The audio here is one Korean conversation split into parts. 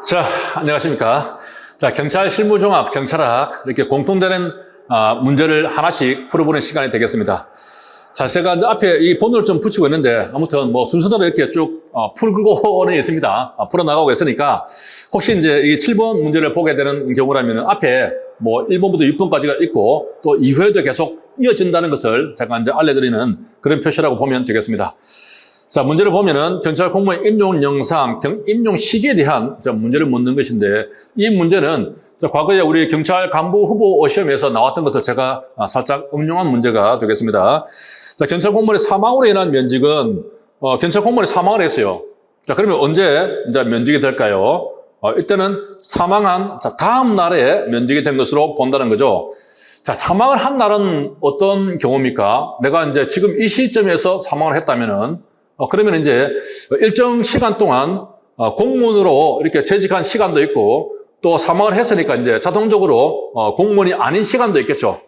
자, 안녕하십니까. 자, 경찰 실무종합, 경찰학, 이렇게 공통되는 문제를 하나씩 풀어보는 시간이 되겠습니다. 자, 제가 이제 앞에 이 본을 좀 붙이고 있는데, 아무튼 뭐 순서대로 이렇게 쭉 풀고는 있습니다. 풀어나가고 있으니까, 혹시 이제 이 7번 문제를 보게 되는 경우라면 앞에 뭐 1번부터 6번까지가 있고, 또 이후에도 계속 이어진다는 것을 제가 이제 알려드리는 그런 표시라고 보면 되겠습니다. 자, 문제를 보면은 경찰 공무원 임용 영상, 임용 시기에 대한 문제를 묻는 것인데, 이 문제는 과거에 우리 경찰 간부 후보 시험에서 나왔던 것을 제가 살짝 응용한 문제가 되겠습니다. 자, 경찰 공무원의 사망으로 인한 면직은 경찰 공무원이 사망을 했어요. 자, 그러면 언제 이제 면직이 될까요? 이때는 사망한 다음 날에 면직이 된 것으로 본다는 거죠. 자, 사망을 한 날은 어떤 경우입니까? 내가 이제 지금 이 시점에서 사망을 했다면은 그러면 이제 일정 시간 동안 공무원으로 이렇게 재직한 시간도 있고 또 사망을 했으니까 이제 자동적으로 공무원이 아닌 시간도 있겠죠.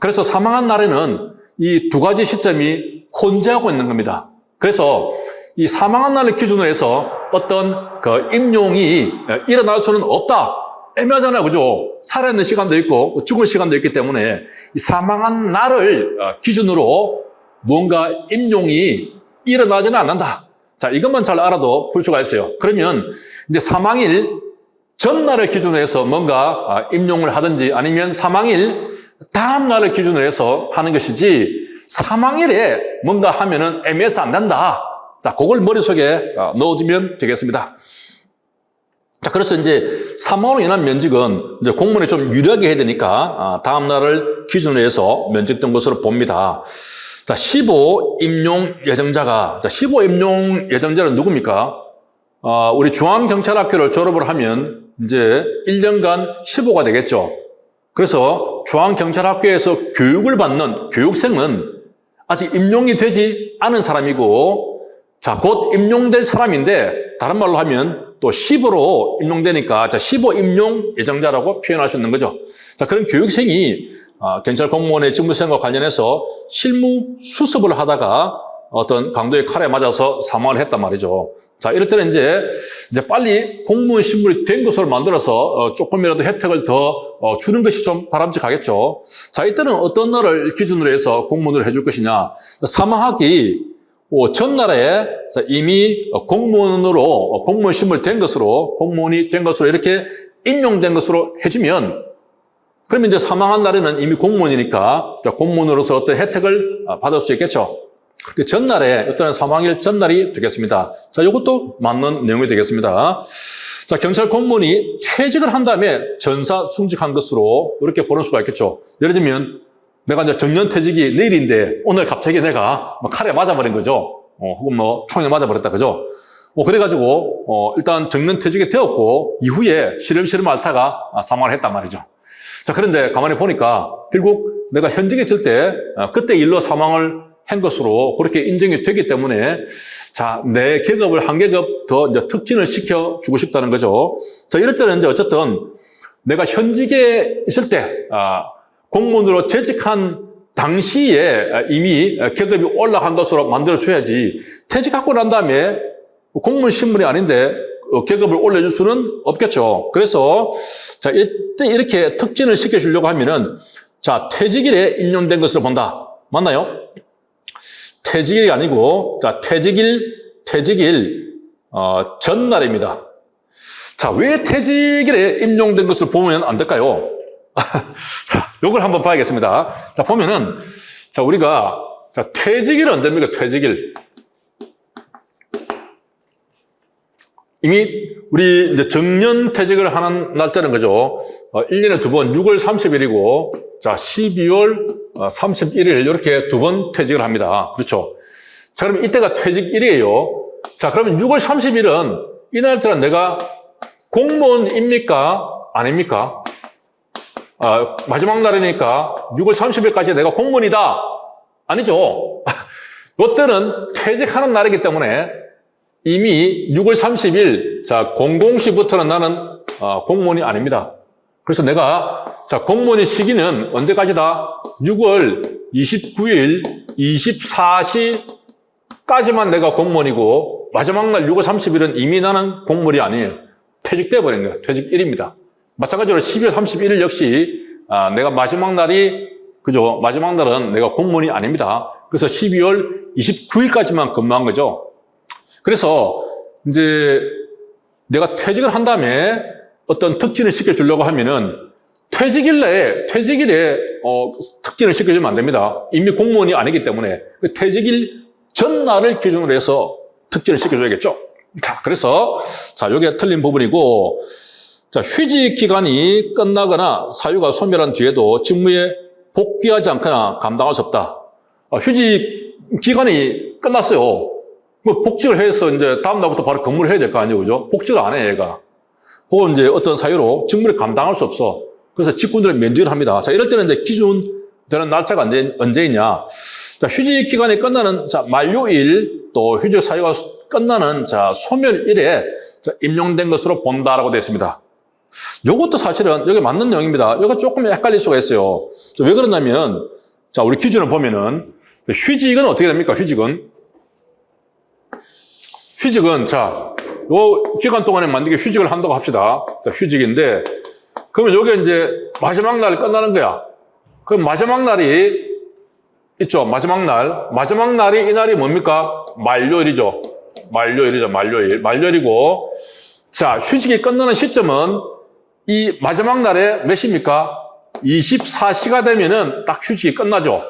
그래서 사망한 날에는 이 두 가지 시점이 혼재하고 있는 겁니다. 그래서 이 사망한 날을 기준으로 해서 어떤 그 임용이 일어날 수는 없다. 애매하잖아요. 그죠? 살아있는 시간도 있고 죽을 시간도 있기 때문에 이 사망한 날을 기준으로 뭔가 임용이 일어나지는 않는다. 자, 이것만 잘 알아도 풀 수가 있어요. 그러면 이제 사망일 전날을 기준으로 해서 뭔가 임용을 하든지 아니면 사망일 다음 날을 기준으로 해서 하는 것이지 사망일에 뭔가 하면은 애매해서 안 된다. 자, 그걸 머릿속에 넣어두면 되겠습니다. 자, 그래서 이제 사망으로 인한 면직은 이제 공무원이 좀 유리하게 해야 되니까 다음 날을 기준으로 해서 면직된 것으로 봅니다. 자, 15 임용 예정자가, 자, 15 임용 예정자는 누굽니까? 우리 중앙경찰학교를 졸업을 하면 이제 1년간 15가 되겠죠. 그래서 중앙경찰학교에서 교육을 받는 교육생은 아직 임용이 되지 않은 사람이고, 자, 곧 임용될 사람인데, 다른 말로 하면 또 15로 임용되니까, 자, 15 임용 예정자라고 표현할 수 있는 거죠. 자, 그런 교육생이 경찰 공무원의 직무수행과 관련해서 실무 수습을 하다가 어떤 강도의 칼에 맞아서 사망을 했단 말이죠. 자, 이럴 때는 이제 빨리 공무원 신분이 된 것으로 만들어서 조금이라도 혜택을 더 주는 것이 좀 바람직하겠죠. 자, 이때는 어떤 날을 기준으로 해서 공무원을 해줄 것이냐. 사망하기 전날에 이미 공무원 신분이 된 것으로, 공무원이 된 것으로 이렇게 임용된 것으로 해주면 그러면 이제 사망한 날에는 이미 공무원이니까 공무원으로서 어떤 혜택을 받을 수 있겠죠. 그 전날에 어떤 사망일 전날이 되겠습니다. 자, 이것도 맞는 내용이 되겠습니다. 자, 경찰 공무원이 퇴직을 한 다음에 전사 승직한 것으로 이렇게 보는 수가 있겠죠. 예를 들면 내가 이제 정년 퇴직이 내일인데 오늘 갑자기 내가 칼에 맞아버린 거죠. 혹은 총에 맞아버렸다, 그죠? 그래가지고 일단 정년 퇴직이 되었고 이후에 시름시름 앓다가 사망을 했단 말이죠. 자, 그런데 가만히 보니까 결국 내가 현직에 있을 때 그때 일로 사망을 한 것으로 그렇게 인정이 되기 때문에 자, 내 계급을 한 계급 더 이제 특진을 시켜주고 싶다는 거죠. 자, 이럴 때는 이제 어쨌든 내가 현직에 있을 때 공무원으로 재직한 당시에 이미 계급이 올라간 것으로 만들어줘야지 퇴직하고 난 다음에 공무원 신분이 아닌데 계급을 올려줄 수는 없겠죠. 그래서 자, 이때 이렇게 특진을 시켜주려고 하면은 자, 퇴직일에 임용된 것으로 본다. 맞나요? 퇴직일이 아니고 자, 퇴직일 전날입니다. 자, 왜 퇴직일에 임용된 것을 보면 안 될까요? 자, 요걸 한번 봐야겠습니다. 자, 보면은 자, 우리가 자, 퇴직일은 언제입니까? 퇴직일. 이미 우리 이제 정년 퇴직을 하는 날짜는 거죠. 1년에 두 번, 6월 30일이고, 자, 12월 31일 이렇게 두 번 퇴직을 합니다. 그렇죠. 자, 그러면 이때가 퇴직일이에요. 자, 그러면 6월 30일은 이 날짜는 내가 공무원입니까? 아닙니까? 마지막 날이니까 6월 30일까지 내가 공무원이다. 아니죠. 이때는 퇴직하는 날이기 때문에 이미 6월 30일, 자, 00시부터는 나는 공무원이 아닙니다. 그래서 내가, 자, 공무원의 시기는 언제까지다? 6월 29일, 24시까지만 내가 공무원이고, 마지막 날 6월 30일은 이미 나는 공무원이 아니에요. 퇴직돼 버린 거예요. 퇴직일입니다. 마찬가지로 12월 31일 역시 내가 마지막 날이 그죠? 마지막 날은 내가 공무원이 아닙니다. 그래서 12월 29일까지만 근무한 거죠. 그래서 이제 내가 퇴직을 한 다음에 어떤 특진을 시켜주려고 하면은 퇴직일에 특진을 시켜주면 안 됩니다. 이미 공무원이 아니기 때문에 퇴직일 전날을 기준으로 해서 특진을 시켜줘야겠죠. 자, 그래서 이게 틀린 부분이고, 자, 휴직 기간이 끝나거나 사유가 소멸한 뒤에도 직무에 복귀하지 않거나 감당할 수 없다. 휴직 기간이 끝났어요. 뭐 복직을 해서 이제 다음 날부터 바로 근무를 해야 될 거 아니에요, 그죠? 복직을 안 해, 얘가. 혹은 이제 어떤 사유로 직무를 감당할 수 없어. 그래서 직군들은 면직을 합니다. 자, 이럴 때는 이제 기준 되는 날짜가 언제이냐. 자, 휴직 기간이 끝나는, 만료일, 또 휴직 사유가 끝나는, 소멸일에 임용된 것으로 본다라고 되어 있습니다. 요것도 사실은 여기 맞는 내용입니다. 이거 조금 헷갈릴 수가 있어요. 왜 그러냐면, 우리 기준을 보면은, 휴직은 어떻게 됩니까? 휴직은, 요 기간 동안에 만약에 휴직을 한다고 합시다. 휴직인데, 그러면 요게 이제 마지막 날 끝나는 거야. 그럼 마지막 날이 있죠. 마지막 날이 이 날이 뭡니까? 만료일이죠. 만료일이고. 자, 휴직이 끝나는 시점은 이 마지막 날에 몇 시입니까? 24시가 되면은 딱 휴직이 끝나죠.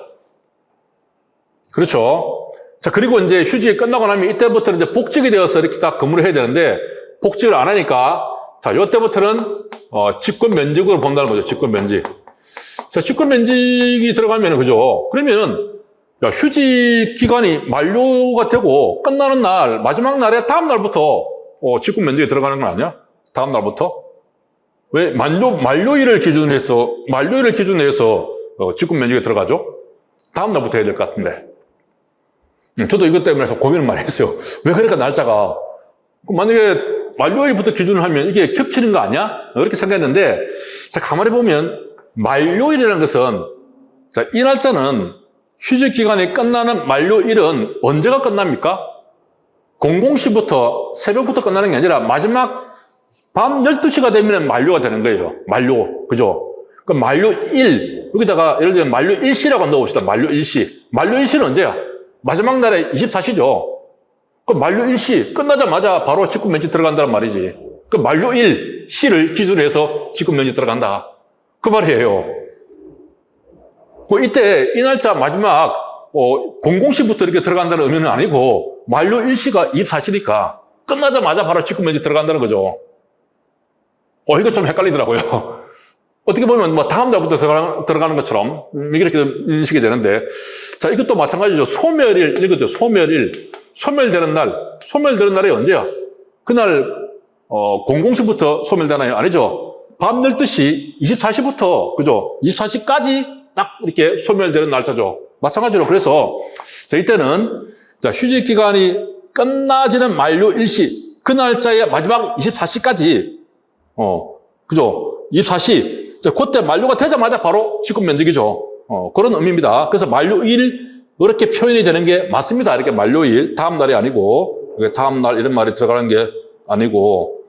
그렇죠. 자, 그리고 이제 휴직이 끝나고 나면 이때부터는 이제 복직이 되어서 이렇게 딱 근무를 해야 되는데 복직을 안 하니까 이때부터는 직권 면직으로 본다는 거죠. 직권 면직. 자, 직권 면직이 들어가면은 그죠? 그러면 휴직 기간이 만료가 되고 끝나는 날 마지막 날에 다음 날부터 직권 면직이 들어가는 건 아니야? 다음 날부터? 왜 만료일을 기준으로 해서 직권 면직이 들어가죠? 다음 날부터 해야 될 것 같은데. 저도 이것 때문에 고민을 많이 했어요. 왜 그러니까 날짜가 만약에 만료일부터 기준을 하면 이게 겹치는 거 아니야? 이렇게 생각했는데, 자, 가만히 보면, 만료일이라는 것은, 자, 이 날짜는 휴직 기간이 끝나는 만료일은 언제가 끝납니까? 00시부터, 새벽부터 끝나는 게 아니라 마지막 밤 12시가 되면 만료가 되는 거예요. 만료. 그죠? 그 만료일. 여기다가 예를 들면 만료일시라고 넣어봅시다. 만료일시. 만료일시는 언제야? 마지막 날에 24시죠. 그 만료일시 끝나자마자 바로 직권 면직 들어간다는 말이지. 그 만료일 시를 기준으로 해서 직권 면직 들어간다. 그 말이에요. 이때 이 날짜 마지막 00시부터 이렇게 들어간다는 의미는 아니고 만료일시가 24시니까 끝나자마자 바로 직권 면직 들어간다는 거죠. 이거 좀 헷갈리더라고요. 어떻게 보면 다음 날부터 들어가는 것처럼 이렇게 인식이 되는데, 자, 이것도 마찬가지죠. 소멸일, 이거죠. 소멸되는 날이 언제야? 그날 00시부터 소멸되나요? 아니죠. 밤 12시, 24시부터 그죠? 24시까지 딱 이렇게 소멸되는 날짜죠. 마찬가지로 그래서 이때는 휴직 기간이 끝나지는 만료일시 그 날짜의 마지막 24시까지 그죠? 24시 그때 만료가 되자마자 바로 직권 면직이죠. 그런 의미입니다. 그래서 만료일 이렇게 표현이 되는 게 맞습니다. 이렇게 만료일, 다음 날이 아니고, 다음 날 이런 말이 들어가는 게 아니고.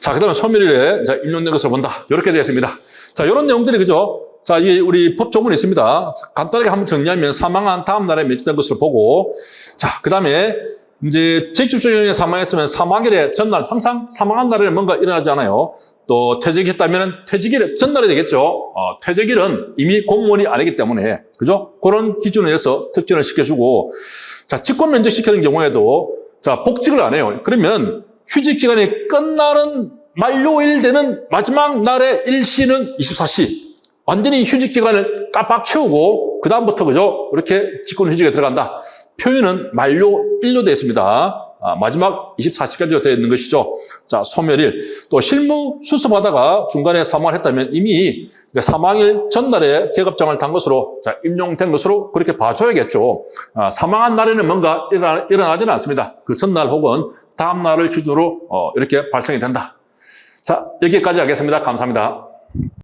자, 그 다음에 소멸일에 임용된 것을 본다. 이렇게 되어 있습니다. 자, 이런 내용들이 그죠? 자, 이게 우리 법 조문이 있습니다. 간단하게 한번 정리하면 사망한 다음 날에 면직된 것을 보고, 자, 그 다음에 이제 직접적인 사망했으면 사망일의 전날, 항상 사망한 날에 뭔가 일어나지 않아요. 또 퇴직했다면 퇴직일의 전날이 되겠죠. 퇴직일은 이미 공무원이 아니기 때문에, 그죠? 그런 기준에 의해서 특진을 시켜주고, 자, 직권 면직 시키는 경우에도, 자, 복직을 안 해요. 그러면 휴직 기간이 끝나는 만료일 되는 마지막 날의 일시는 24시. 완전히 휴직 기간을 깜빡 채우고, 그다음부터, 그죠? 이렇게 직권 휴직에 들어간다. 표현은 만료일로 되어 있습니다. 마지막 24시까지 되어 있는 것이죠. 자, 소멸일. 또 실무 수습하다가 중간에 사망을 했다면 이미 사망일 전날에 계급장을 단 것으로, 자, 임용된 것으로 그렇게 봐줘야겠죠. 사망한 날에는 뭔가 일어나지는 않습니다. 그 전날 혹은 다음 날을 기준으로 이렇게 발생이 된다. 자, 여기까지 하겠습니다. 감사합니다.